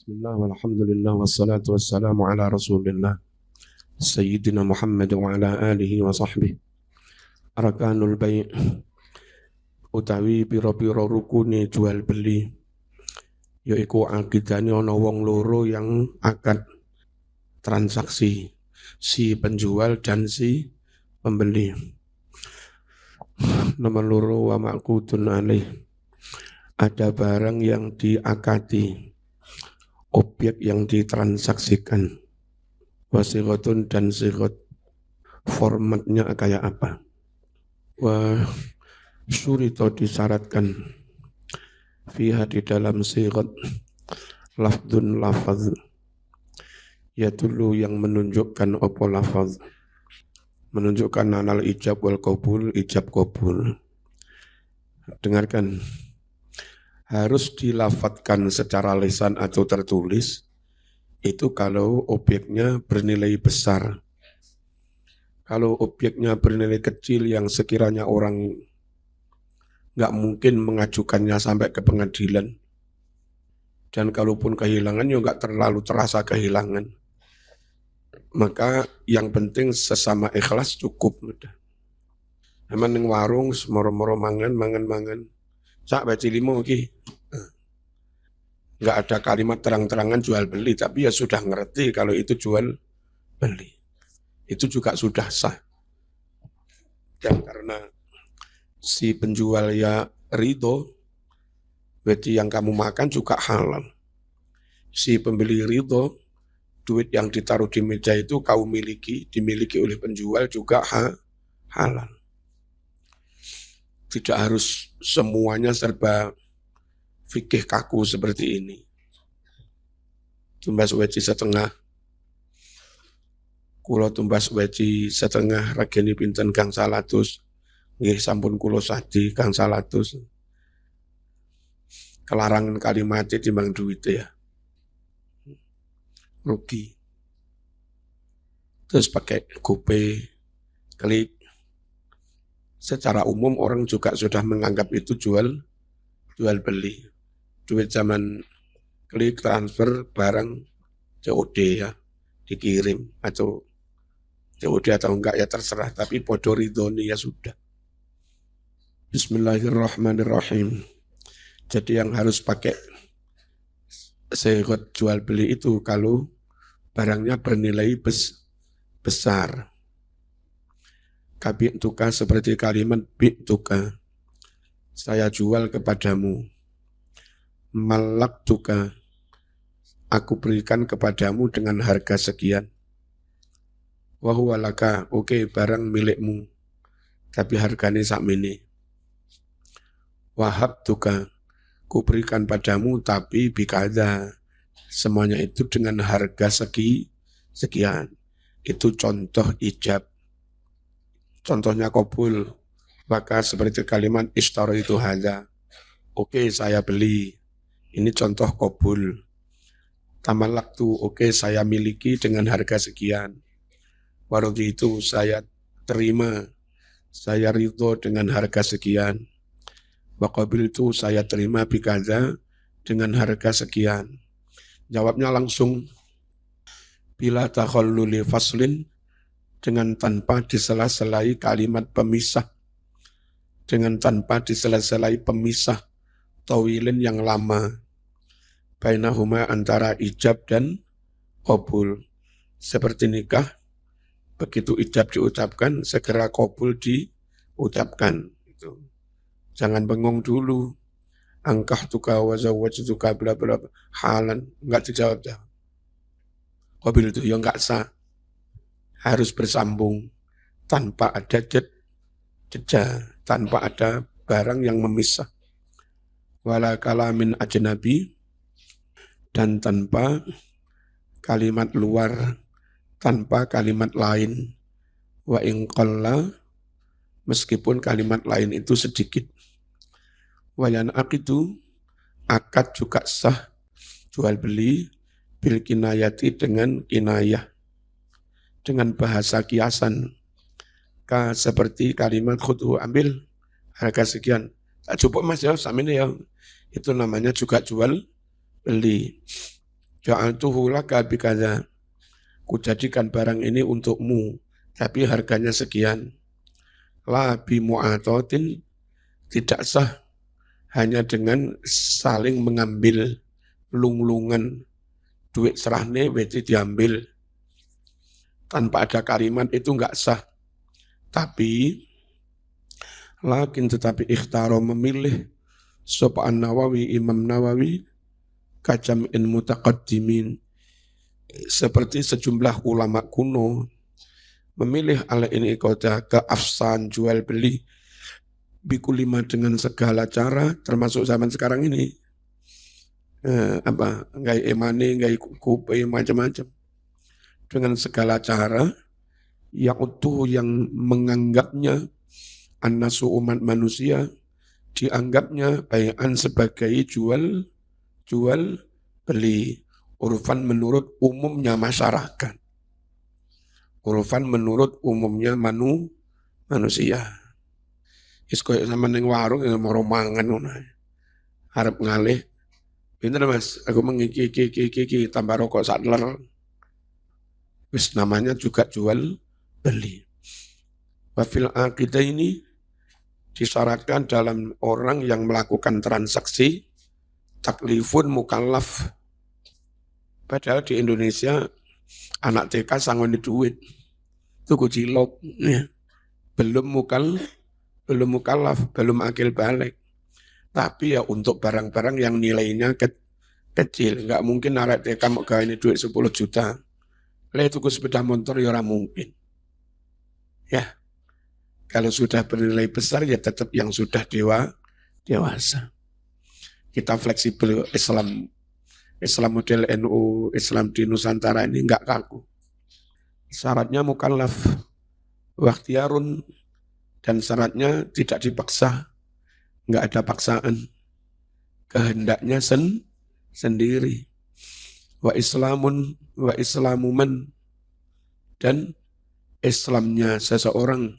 Bismillah walhamdulillah wassalatu wassalamu ala rasulillah Sayyidina Muhammad wa ala alihi wa sahbihi Arkanul bai' utawi pira-pira rukune jual beli yaiku akidane ana wong loro yang akad transaksi si penjual dan si pembeli. Nomor loro wa ma'qudun alaih, ada barang yang diakati, objek yang ditransaksikan, wasirotun dan sirot, formatnya kayak apa. Wa surito disyaratkan, fiha di dalam sirot, lafdun lafaz, ya dulu yang menunjukkan apa lafaz, menunjukkan anal ijab wal qabul, ijab qabul. Dengarkan, harus dilafatkan secara lisan atau tertulis, itu kalau objeknya bernilai besar. Kalau objeknya bernilai kecil yang sekiranya orang nggak mungkin mengajukannya sampai ke pengadilan, dan kalaupun kehilangan ya nggak terlalu terasa kehilangan, maka yang penting sesama ikhlas cukup. Emang ning warung moro-moro mangan, sak baci limo iki. Nggak ada kalimat terang-terangan jual beli, tapi ya sudah ngerti kalau itu jual beli. Itu juga sudah sah. Dan karena si penjual ya ridho, berarti yang kamu makan juga halal. Si pembeli ridho, duit yang ditaruh di meja itu kau miliki, dimiliki oleh penjual juga halal. Tidak harus semuanya serba fikih kaku seperti ini. Tumbas weci setengah, kulo tumbas weci setengah, regeni pinten kang 100, nggih sampun kulo sadi kang 100. Kelarangan kalimatnya timbang duit ya. Rugi. Terus pakai GoPay, klik. Secara umum orang juga sudah menganggap itu jual beli. Duit zaman klik transfer barang COD ya, dikirim atau COD atau enggak ya terserah, tapi podo ridhoni ya sudah. Bismillahirrahmanirrahim. Jadi yang harus pakai syarat jual beli itu kalau barangnya bernilai besar. Kabi'tuka seperti kalimat bi'tuka, saya jual kepadamu. Malaktuka, aku berikan kepadamu dengan harga sekian. Wahuwalaka, oke, barang milikmu, tapi harganya sakmene. Wahabtuka, ku berikan padamu tapi bikada, semuanya itu dengan harga sekian. Itu contoh ijab. Contohnya qabul, maka seperti kalimat ishtara itu hadza. Oke, saya beli. Ini contoh qabul. Tamallaktu, oke, saya miliki dengan harga sekian. Warudi itu saya terima, saya ridho dengan harga sekian. Waqabil itu saya terima bikaza dengan harga sekian. Jawabnya langsung, bila takhalluli faslin, dengan tanpa disela-selai kalimat pemisah, dengan tanpa disela-selai pemisah tawilin yang lama, bainahuma antara ijab dan qabul. Seperti nikah, begitu ijab diucapkan, segera qabul diucapkan. Itu. Jangan bengong dulu, angkah tuka wazawwajtuka bla bla halan, enggak dijawab. Qabul itu ya enggak sah. Harus bersambung tanpa ada jeda, tanpa ada barang yang memisah. Wala kalamin ajnabi, dan tanpa kalimat luar, tanpa kalimat lain. Wa in qalla, meskipun kalimat lain itu sedikit. Wa yan'aqidu, akad juga sah jual beli bil kinayati dengan kinayah, dengan bahasa kiasan. Seperti kalimat khudhu, ambil harga sekian. Tak cukup mas ya, sama ini ya. Itu namanya juga jual beli. Ja'altuhu laka bikadza. Kujadikan barang ini untukmu, tapi harganya sekian. La bimu'atotin, tidak sah hanya dengan saling mengambil lung-lungan. Duit serahne berarti diambil. Tanpa ada kalimat itu enggak sah. Tapi tetapi ikhtaro memilih sapa Nawawi, Imam Nawawi kajam'in mutaqaddimin, seperti sejumlah ulama kuno memilih ala ini kota keafsan jual beli bikulima dengan segala cara, termasuk zaman sekarang ini nggak emane, nggak kupe, macam-macam, dengan segala cara yang utuh, yang menganggapnya annasu umat manusia dianggapnya bayan sebagai jual beli, urufan menurut umumnya masyarakat, urufan menurut umumnya manusia. Is koyo sama ning warung mau mangan ngono. Arep ngalih. Pinter Mas, aku mengiki tambah rokok sadler. Wis namanya juga jual beli. Wafil aqidah ini disyaratkan dalam orang yang melakukan transaksi taklifun mukallaf. Padahal di Indonesia anak TK sangon di duit. Tuku cilok, ya. Belum mukallaf, belum akil balik. Tapi ya untuk barang-barang yang nilainya kecil, nggak mungkin arek TK mau gawe ini duit 10 juta. Lah tuku sepeda motor ya ora mungkin. Ya. Kalau sudah bernilai besar ya tetap yang sudah dewasa. Kita fleksibel. Islam model NU, Islam di Nusantara ini enggak kaku. Syaratnya mukallaf, waktiarun, dan syaratnya tidak dipaksa, enggak ada paksaan. Kehendaknya sendiri. Wa islamuman, dan Islamnya seseorang,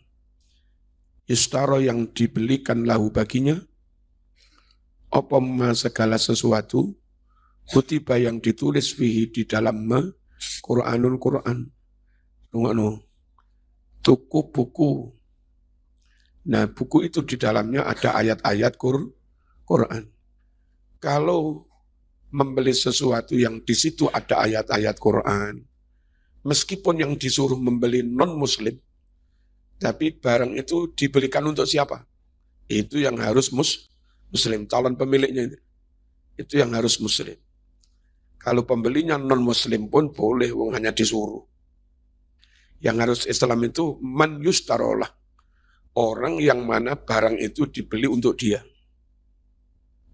istaro yang dibelikan lahu baginya, opoma segala sesuatu, kutiba yang ditulis fihi di dalam Quran. Tuku buku. Nah, buku itu di dalamnya ada ayat-ayat Quran. Kalau membeli sesuatu yang di situ ada ayat-ayat Quran, meskipun yang disuruh membeli non-muslim, tapi barang itu dibelikan untuk siapa? Itu yang harus muslim, calon pemiliknya itu yang harus muslim. Kalau pembelinya non-muslim pun boleh, hanya disuruh. Yang harus Islam itu man yustarolah, orang yang mana barang itu dibeli untuk dia.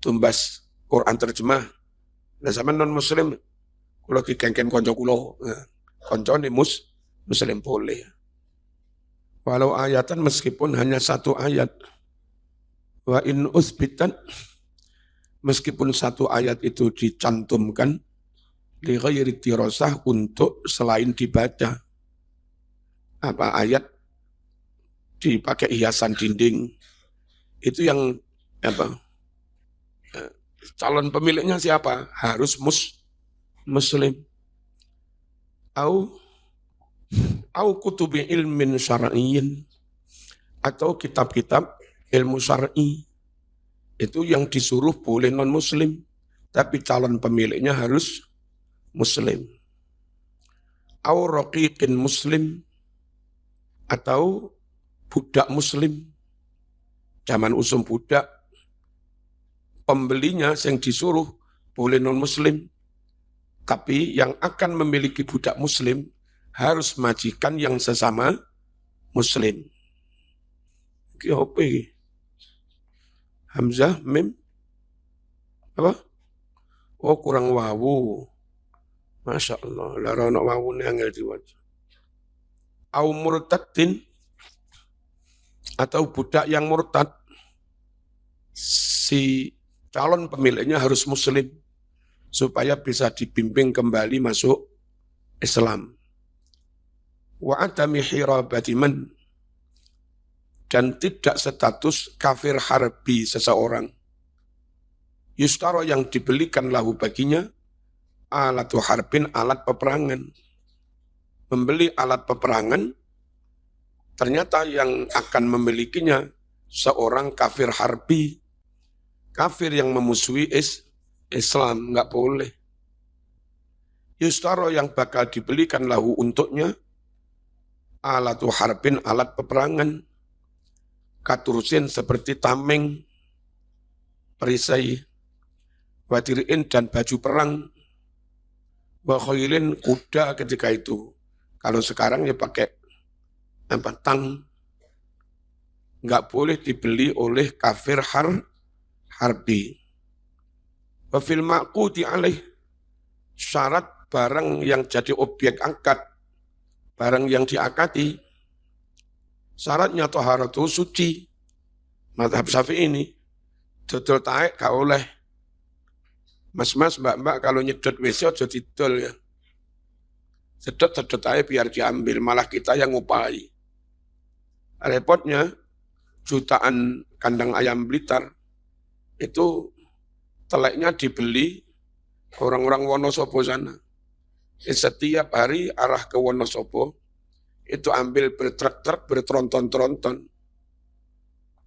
Tumbas Quran terjemah. Nah sama non-muslim, kalau kikengken konco kulo, konco ini muslim boleh. Walau ayatan meskipun hanya satu ayat. Wa in usbitan, meskipun satu ayat itu dicantumkan, li ghairi dirasah, untuk selain dibaca. Apa ayat dipakai hiasan dinding, itu yang calon pemiliknya siapa? Harus muslim. Au kutubi ilmin syar'iyyin, atau kitab-kitab ilmu syar'i. Itu yang disuruh boleh non-muslim, tapi calon pemiliknya harus muslim. Au raqiqin muslim, atau budak muslim. Zaman usum budak, pembelinya yang disuruh boleh non-muslim, tapi yang akan memiliki budak muslim harus majikan yang sesama muslim. Oke. Hamzah, mim, apa? Oh kurang wawu. Masya Allah, larono wawu ini angel diwajah. Au murtadin, atau budak yang murtad, si calon pemiliknya harus muslim supaya bisa dibimbing kembali masuk Islam. Wa adami hirabati man, dan tidak status kafir harbi seseorang. Yustaro yang dibelikan lahu baginya, Alatu harbin, alat peperangan. Membeli alat peperangan, ternyata yang akan memilikinya seorang kafir harbi. Kafir yang memusuhi Islam, nggak boleh. Yustaro yang bakal dibelikan lahu untuknya, alatu harbin, alat peperangan. Katurusin seperti tameng, perisai, wadirin dan baju perang, wakhoilin kuda ketika itu. Kalau sekarang ya pakai tang. Nggak boleh dibeli oleh kafir harbi. Wafil ma'quti alaih, syarat barang yang jadi objek akad, barang yang diakati, syaratnya taharatu suci. Mazhab Syafi'i ini, dodol taek gak oleh. Mas-mas, mbak-mbak kalau nyedot WC aja didol ya. Sedot-sedot aja biar diambil, malah kita yang ngupai. Repotnya, jutaan kandang ayam Blitar, itu teleknya dibeli orang-orang Wonosobo sana. Setiap hari arah ke Wonosobo, itu ambil bertruk-truk, bertronton-tronton.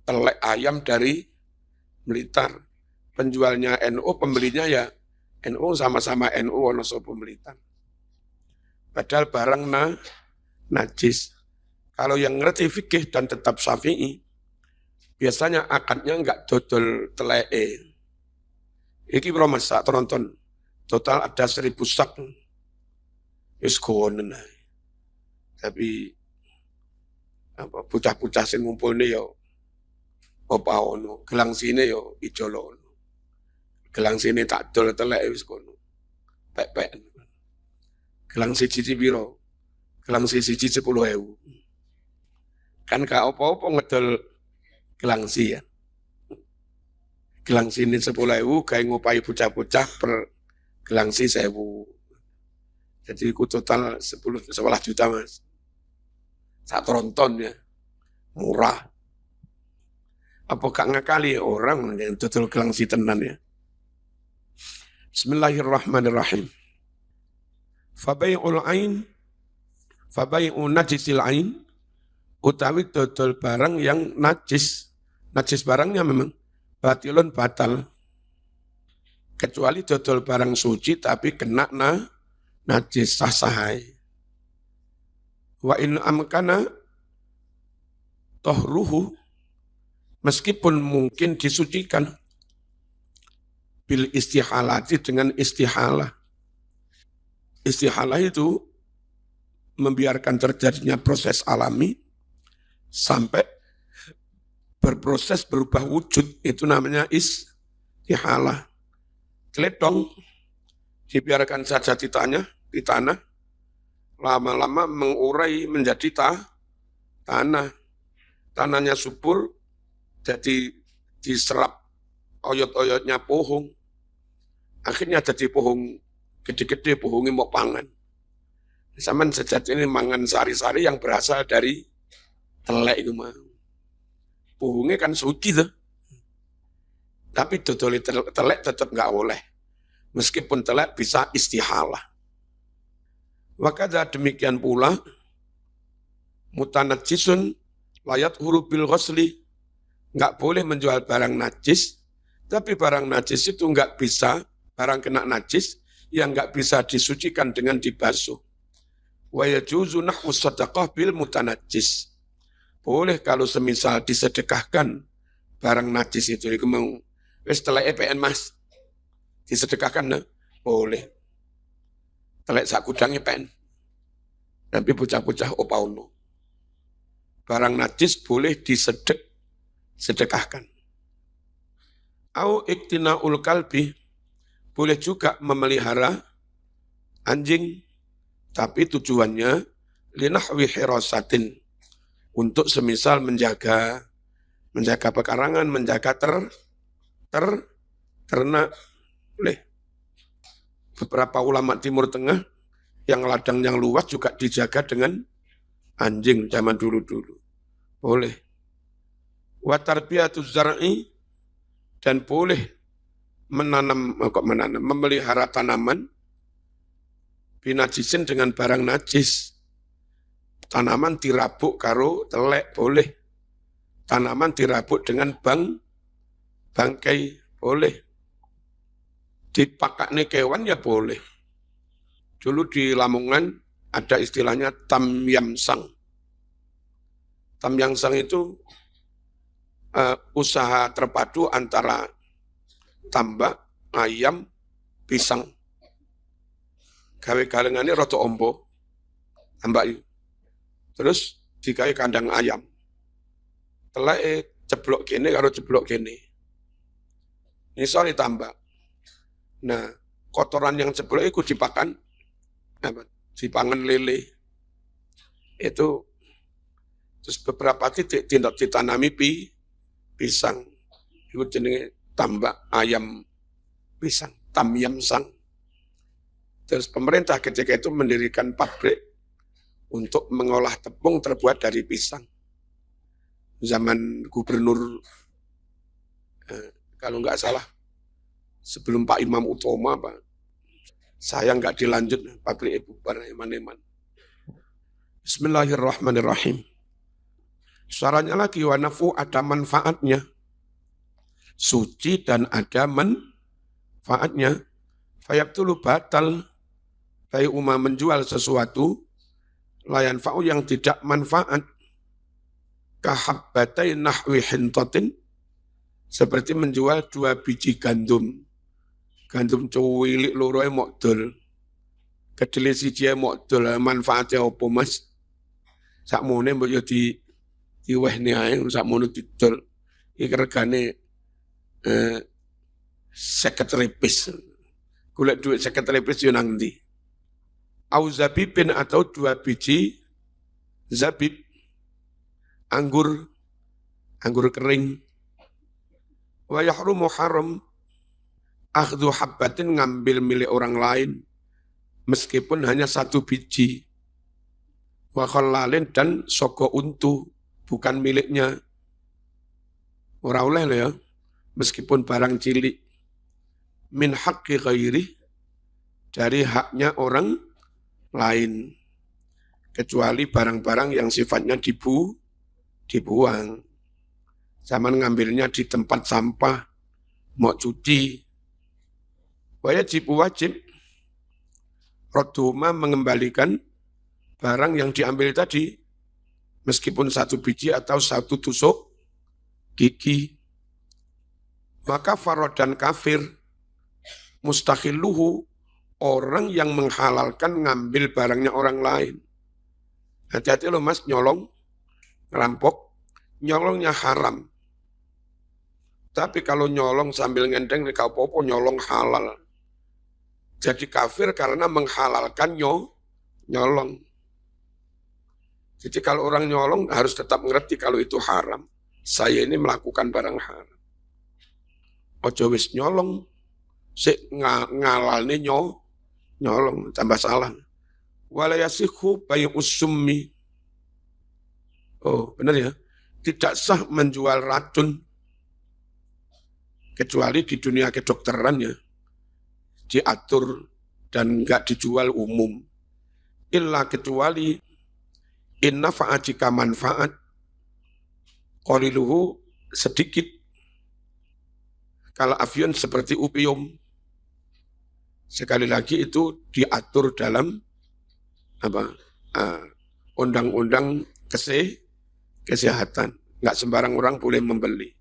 Telek ayam dari Blitar. Penjualnya NU, pembelinya ya NU, sama-sama NU Wonosobo Blitar. Padahal barang najis. Kalau yang ngerti fikih dan tetap Syafi'i, biasanya akadnya enggak dodol teleke. Iki bro masak tronton. Total ada 1000 sak. Wis gonen. Tapi bocah-bocah sing ngumpulne yo apa ono, gelang sine yo ijolo ono. Gelang sine tak dol telek wis kono. Pek-pek. Gelang siji piro? Gelang siji 10.000. Kan gak apa-apa ngedol gelang si ya. Gelang sini 10.000, gawe ngupai bocah-bocah per gelang si 1.000. Jadi ku total 11 juta mas. Satu tronton ya. Murah. Apa gak ngakali orang yang dodol gelang si tenan ya. Bismillahirrahmanirrahim. Fabai'ul ain, fabai'u najisil ain, utawi dodol barang yang najis. Najis barangnya memang batilun batal. Kecuali dodol barang suci tapi kena najis sah-sahai. Wa in amkana tohruhu, meskipun mungkin disucikan bil istihalati, dengan istihalah. Istihalah itu membiarkan terjadinya proses alami sampai berproses berubah wujud, itu namanya istihalah. Keletong dibiarkan saja di tanah, lama-lama mengurai menjadi tanah. Tanahnya subur, jadi diserap oyot-oyotnya pohong. Akhirnya jadi pohong gede-gede, pohongnya mau pangan. Zaman sejati ini mangan sari-sari yang berasal dari telek itu mah. Pohongnya kan suci tuh. Tapi dodoli telek tetap nggak boleh. Meskipun telek bisa istihalah. Wakada demikian pula, mutanajisun layat huruf bil ghusli, nggak boleh menjual barang najis, tapi barang najis itu nggak bisa, barang kena najis yang nggak bisa disucikan dengan dibasuh. Wa yajuzu nahwu sadaqah bil mutanajjis. Boleh kalau semisal disedekahkan barang najis itu, wis telek EPN mas, disedekahkan nah, boleh. Telek sak gudang EPN. Tapi bocah-bocah opauno. Barang najis boleh disedekahkan. Au iktina'ul kalbi, boleh juga memelihara anjing, tapi tujuannya linahwi hirasatin, untuk semisal menjaga pekarangan, menjaga ternak. Beberapa ulama Timur Tengah yang ladang yang luas juga dijaga dengan anjing zaman dulu-dulu. Boleh. Wa tarbiyatuz zar'i, dan boleh memelihara tanaman, binajisin dengan barang najis. Tanaman dirabuk karo telek boleh. Tanaman dirabuk dengan bangkai boleh. Dipakakne kewan ya boleh. Dulu di Lamongan ada istilahnya tamyamsang. Tamyamsang itu usaha terpadu antara tambak, ayam, pisang. Gawe galengane rada ombo. Tambak. Terus digawe kandang ayam. Teleke ceblok kene karo ceblok kene. Ini soal ditambah. Nah, kotoran yang ceblok itu dipangan lele. Itu terus beberapa titik ditanami pisang. Itu jenenge tambak ayam pisang, tamyamsang. Terus pemerintah ketika itu mendirikan pabrik untuk mengolah tepung terbuat dari pisang. Zaman gubernur, kalau nggak salah, sebelum Pak Imam Utoma, Pak, saya nggak dilanjut, pabrik bubar eman-eman. Bismillahirrahmanirrahim. Suaranya lagi, wanafu ada manfaatnya. Suci dan ada manfaatnya. Fayabtulu batal, bayi umma menjual sesuatu, layan fa'u yang tidak manfaat, kahabbatai nahwi hintatin, seperti menjual 2 biji gandum. Gandum cuwilik loroe mokdol. Kedele siji mokdol, manfaatnya apa Mas? Sakmene mbok yo diwehne ae, sakmono didol. Iki regane 50 ripis. Golek duit 50 ripis yo nang ndi? Au zabibin atau 2 biji zabib, anggur kering. Wa yahrumu haram akhdhu habbatin, ngambil milik orang lain meskipun hanya 1 biji. Wa khallalin, dan soko untu bukan miliknya. Ora oleh lho ya, meskipun barang cilik. Min haqqi ghairi, dari haknya orang lain, kecuali barang-barang yang sifatnya dibuang. Zaman ngambilnya di tempat sampah, mau cuci, wajib roduma, mengembalikan barang yang diambil tadi, meskipun 1 biji atau 1 tusuk gigi. Maka farod dan kafir, mustakhilluhu, orang yang menghalalkan ngambil barangnya orang lain. Hati-hati loh Mas, nyolong, ngerampok, nyolongnya haram. Tapi kalau nyolong sambil ngendeng, kau popo nyolong halal. Jadi kafir karena menghalalkan nyolong. Jadi kalau orang nyolong harus tetap mengerti kalau itu haram. Saya ini melakukan barang haram. Ojo wis nyolong, sik ngalalne nyolong, tambah salah. Wala yasihu bayu usummi. Oh, benar ya. Tidak sah menjual racun, kecuali di dunia kedokteran ya. Diatur dan enggak dijual umum. Illa kecuali inna fa'at, jika manfaat, qaliluhu sedikit, kalau afyun seperti opium. Sekali lagi itu diatur dalam undang-undang kesehatan. Enggak sembarang orang boleh membeli.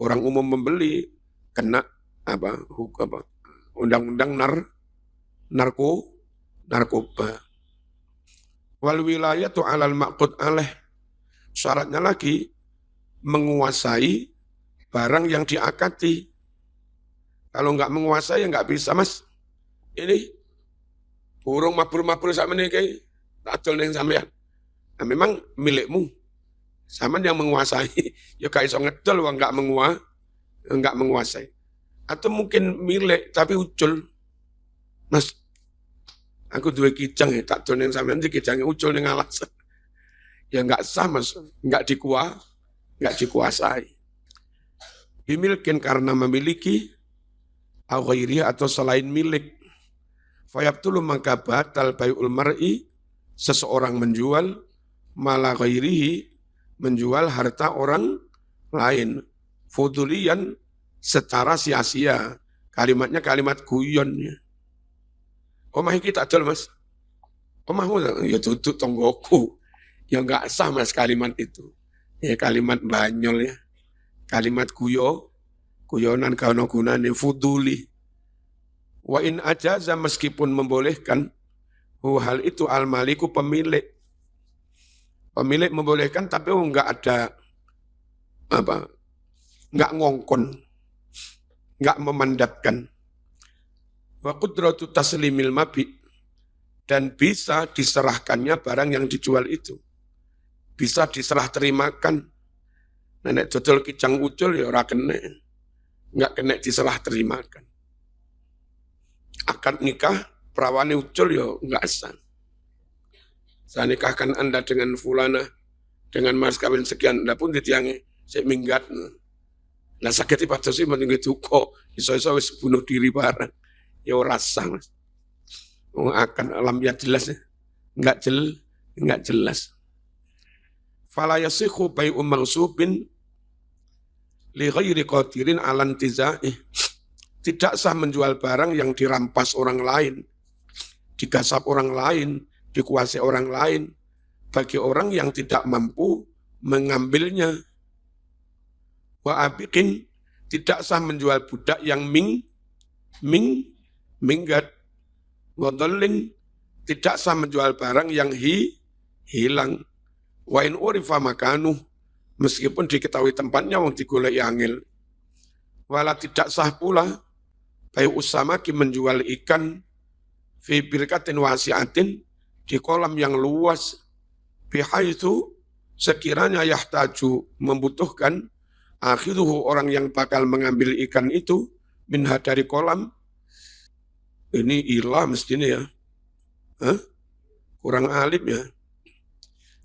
Orang umum membeli kena undang-undang narkoba. Wal wilayatu 'alal maqud alaih. Syaratnya lagi menguasai barang yang diakati. Kalau enggak menguasai ya enggak bisa Mas. Ini burung mabur-mabur sama ini kayak tak adol ning sampean. Nah, memang milikmu. Sampean yang menguasai. Ya gak iso ngedol wong enggak menguasai. Atau mungkin milik tapi ucul. Mas, aku duwe kijang ya, tak adol ning sampean iki kijangnya ucul ning alas. Ya enggak sah Mas, enggak dikuasai. Dimilkin karena memiliki, atau selain milik. Fayabtulu maka batal bai'ul mar'i, seseorang menjual mala ghairihi, menjual harta orang lain, fudulian secara sia-sia. Kalimatnya kalimat guyon. Omah iki tak adol Mas. Omahmu ya duduk tonggoku. Ya enggak sah Mas kalimat itu. Ya kalimat banyol ya. Kalimat guyonan kaono gunane fuduli. Wa in ajaza meskipun membolehkan hal itu al-maliku pemilik. Pemilik membolehkan tapi enggak ada enggak ngongkon, enggak memandatkan. Wa qudratu taslimil mabi, dan bisa diserahkannya barang yang dijual itu. Bisa diserah terimakan. Nenek dodol kijang ucul ya ora kena. Enggak kena diserah terimakan. Akad nikah perawane ucul ya enggak sah. Saya nikahkan Anda dengan fulana dengan mas kawin sekian, Anda pun ditiangi saya minggat. Lah sakit ibadah mending duka, iso-iso wis bunuh diri bareng. Ya ora sah Mas. Akan alam ya jelas ya. Enggak jelas. Fala yasikhu bai'u maghsubin li ghairi qadirin 'ala intiza'ih. Tidak sah menjual barang yang dirampas orang lain, digasap orang lain, dikuasai orang lain bagi orang yang tidak mampu mengambilnya. Wa abiqin, tidak sah menjual budak yang minggat. Wa dhallin, tidak sah menjual barang yang hilang. Wa in urifa makanu, meskipun diketahui tempatnya wong digoleki angel. Wala tidak sah pula bayu usamaki menjual ikan fi birkatin wasi'atin, di kolam yang luas, bihaitsu sekiranya yahtaju membutuhkan akhiruhu orang yang bakal mengambil ikan itu minha dari kolam. Ini ilah mestinya ya. Kurang alim ya.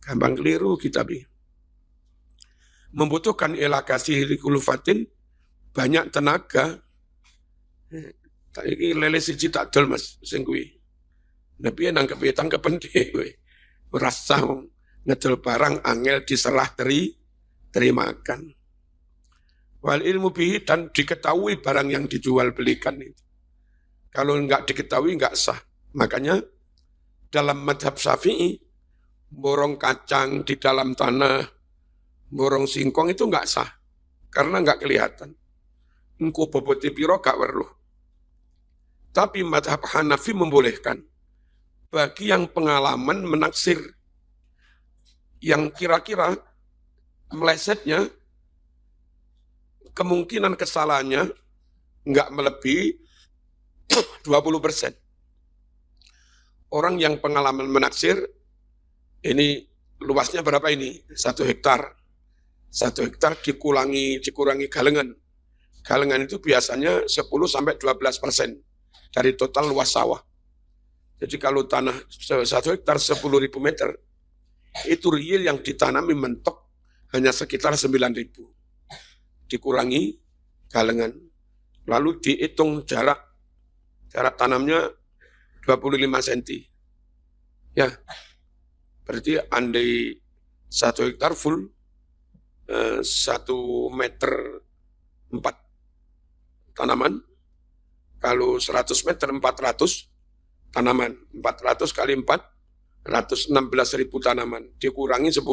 Gampang keliru kita bi. Membutuhkan ila kasih kulufatin, banyak tenaga. Ini lele siji tak dol Mas sing kuwi. Nabi nangkep tangkepen dhewe. Rasa ngedol barang angel diserah terimakan. Wal ilmu bihi, dan diketahui barang yang dijual belikan itu. Kalau enggak diketahui enggak sah. Makanya dalam madhab Syafi'i, borong kacang di dalam tanah, borong singkong itu enggak sah. Karena enggak kelihatan. Engko boboti piro gak weruh. Tapi madhab Hanafi membolehkan. Bagi yang pengalaman menaksir, yang kira-kira melesetnya, kemungkinan kesalahannya enggak melebihi 20%. Orang yang pengalaman menaksir, ini luasnya berapa ini? 1 hektar. 1 hektar dikurangi galengan. Galengan itu biasanya 10-12% dari total luas sawah. Jadi kalau tanah 1 hektar 10.000 meter, itu real yang ditanami mentok hanya sekitar 9.000. Dikurangi galengan. Lalu dihitung jarak tanamnya 25 cm. Ya, berarti andai 1 hektar full, 1 meter 4 tanaman, kalau 100 meter 400 tanaman, 400 kali 4, 116.000 tanaman, dikurangi 10%,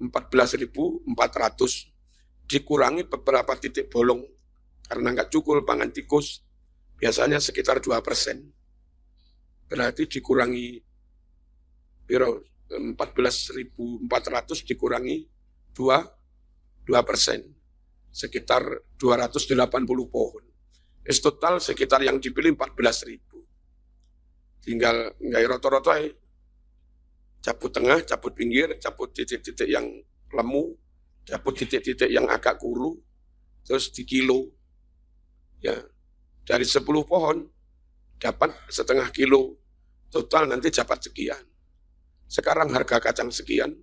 14.400, dikurangi beberapa titik bolong, karena nggak cukup pangan tikus, biasanya sekitar 2%. Berarti dikurangi 14.400 dikurangi 2%, sekitar 280 pohon. Total sekitar yang dipilih 14.000. Tinggal nggak roto-roto ya. Cabut tengah, cabut pinggir, cabut titik-titik yang lemu, cabut titik-titik yang agak kuru, terus dikilo. Ya, dari 10 pohon dapat setengah kilo, total nanti dapat sekian. Sekarang harga kacang sekian,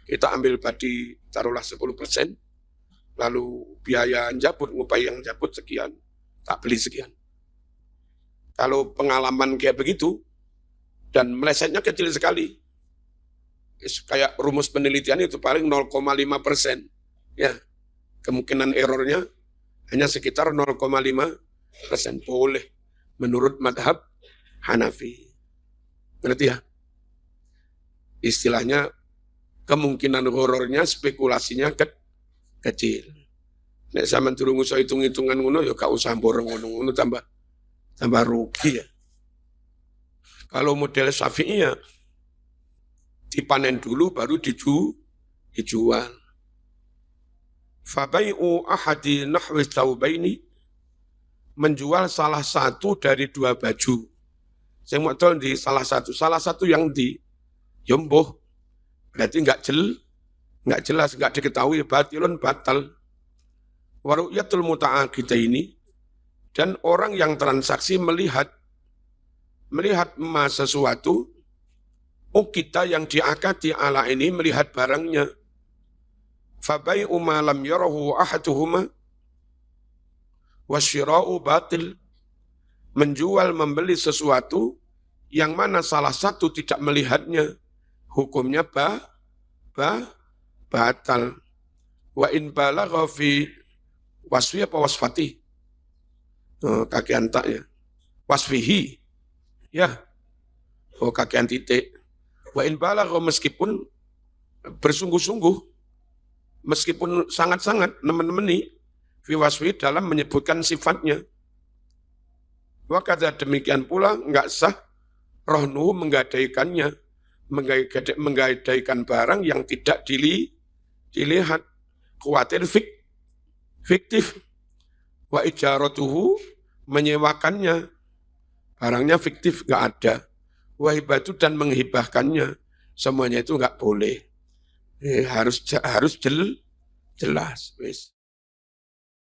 kita ambil badi taruhlah 10%, lalu biaya jabut, ngupai yang jabut sekian, tak beli sekian. Kalau pengalaman kayak begitu, dan melesetnya kecil sekali. Kayak rumus penelitian itu paling 0,5%. Ya, kemungkinan errornya hanya sekitar 0,5%. Boleh menurut madhab Hanafi. Ngerti ya? Istilahnya kemungkinan horornya, spekulasinya kecil. Nek sampean durung usah hitung-hitungan ngono ya gak usah borong ngono tambah rugi ya. Kalau model Syafi'i ya dipanen dulu baru dijual. Fabai'u ahadi nahwi tsaubaini, menjual salah satu dari dua baju. Saya mau tahu di salah satu yang di yomboh, berarti enggak jelas, enggak diketahui, batilun batal. Waru'yatul muta'aqidaini, dan orang yang transaksi melihat emas sesuatu, kita yang diakati ala ini melihat barangnya. Fabai'u ma lam yarahu ahaduhuma wasyira'u batil, menjual membeli sesuatu yang mana salah satu tidak melihatnya, hukumnya batal. Wa in balagha fi wasfi apa wasfati? Kaki antaknya. Wasfihi. Ya. Kaki titik. Wa in balagha, meskipun bersungguh-sungguh, meskipun sangat-sangat nemen-nemeni fi wasfi dalam menyebutkan sifatnya. Wa kadza, demikian pula enggak sah rohnuhu menggadaikannya, menggadaikan barang yang tidak dilihat, khawatir fiktif. Wa ijaratuhu, menyewakannya, barangnya fiktif, enggak ada. Wa hibatu, dan menghibahkannya, semuanya itu enggak boleh. Harus jelas. Wis.